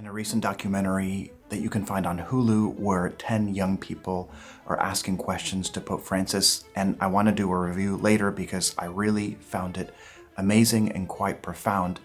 in a recent documentary that you can find on Hulu where 10 young people are asking questions to Pope Francis, and I want to do a review later because I really found it amazing and quite profound.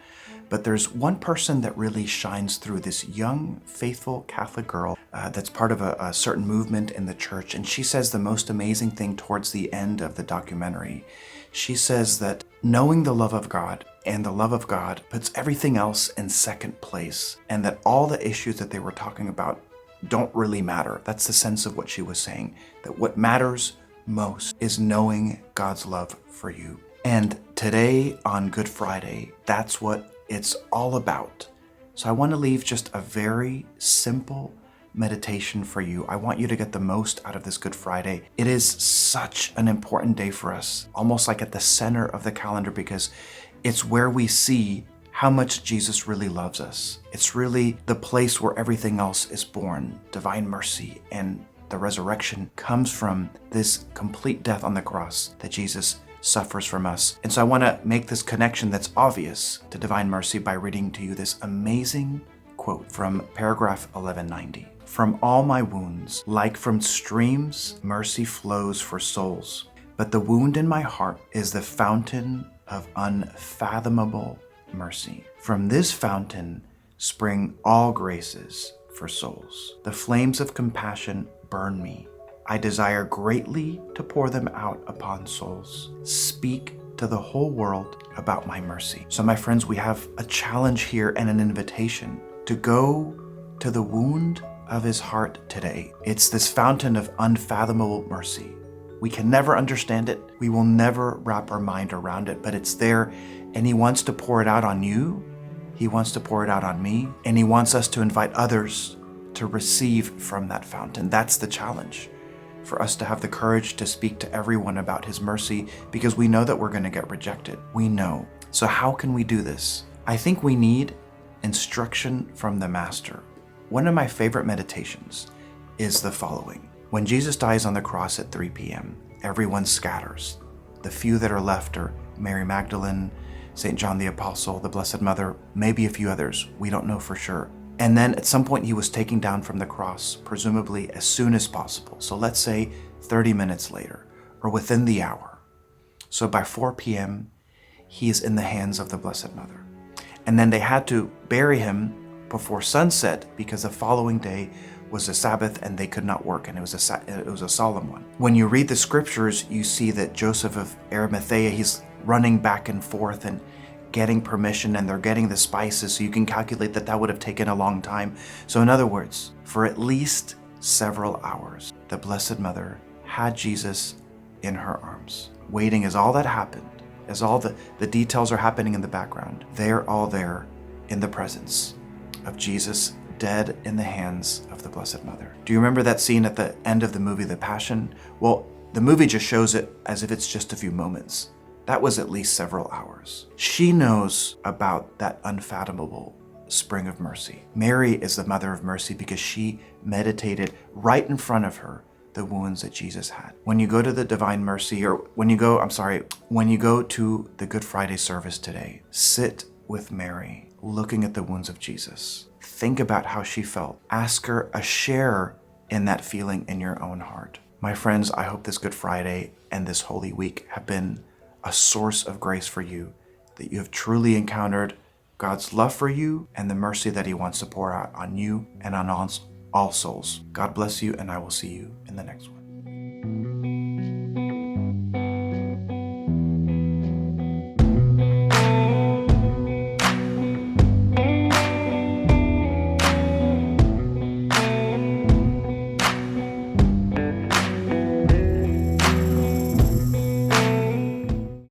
But there's one person that really shines through, this young, faithful Catholic girl that's part of a certain movement in the church, and she says the most amazing thing towards the end of the documentary. She says that knowing the love of God and the love of God puts everything else in second place, and that all the issues that they were talking about don't really matter. That's the sense of what she was saying, that what matters most is knowing God's love for you. And today on Good Friday, that's what it's all about. So I want to leave just a very simple meditation for you. I want you to get the most out of this Good Friday. It is such an important day for us, almost like at the center of the calendar, because it's where we see how much Jesus really loves us. It's really the place where everything else is born. Divine mercy and the resurrection comes from this complete death on the cross that Jesus suffers from us. And so I want to make this connection that's obvious to divine mercy by reading to you this amazing quote from paragraph 1190. From all my wounds, like from streams, mercy flows for souls. But the wound in my heart is the fountain of unfathomable mercy. From this fountain spring all graces for souls. The flames of compassion burn me. I desire greatly to pour them out upon souls. Speak to the whole world about my mercy. So my friends, we have a challenge here and an invitation to go to the wound of his heart today. It's this fountain of unfathomable mercy. We can never understand it. We will never wrap our mind around it, but it's there, and he wants to pour it out on you. He wants to pour it out on me, and he wants us to invite others to receive from that fountain. That's the challenge, for us to have the courage to speak to everyone about his mercy, because we know that we're going to get rejected. We know. So how can we do this? I think we need instruction from the Master. One of my favorite meditations is the following. When Jesus dies on the cross at 3 p.m., everyone scatters. The few that are left are Mary Magdalene, St. John the Apostle, the Blessed Mother, maybe a few others. We don't know for sure. And then at some point he was taken down from the cross, presumably as soon as possible. So let's say 30 minutes later, or within the hour. So by 4 p.m., he is in the hands of the Blessed Mother. And then they had to bury him before sunset because the following day was a Sabbath and they could not work, and it was a solemn one. When you read the scriptures, you see that Joseph of Arimathea, he's running back and forth and getting permission, and they're getting the spices, so you can calculate that that would have taken a long time. So in other words, for at least several hours, the Blessed Mother had Jesus in her arms, waiting as all that happened, as all the details are happening in the background. They're all there in the presence of Jesus, dead in the hands of the Blessed Mother. Do you remember that scene at the end of the movie, The Passion? Well, the movie just shows it as if it's just a few moments. That was at least several hours. She knows about that unfathomable spring of mercy. Mary is the mother of mercy because she meditated right in front of her the wounds that Jesus had. When you go to the Divine Mercy, or when you go to the Good Friday service today, sit with Mary, looking at the wounds of Jesus. Think about how she felt. Ask her a share in that feeling in your own heart. My friends, I hope this Good Friday and this Holy Week have been a source of grace for you, that you have truly encountered God's love for you and the mercy that he wants to pour out on you and on all souls. God bless you, and I will see you in the next one.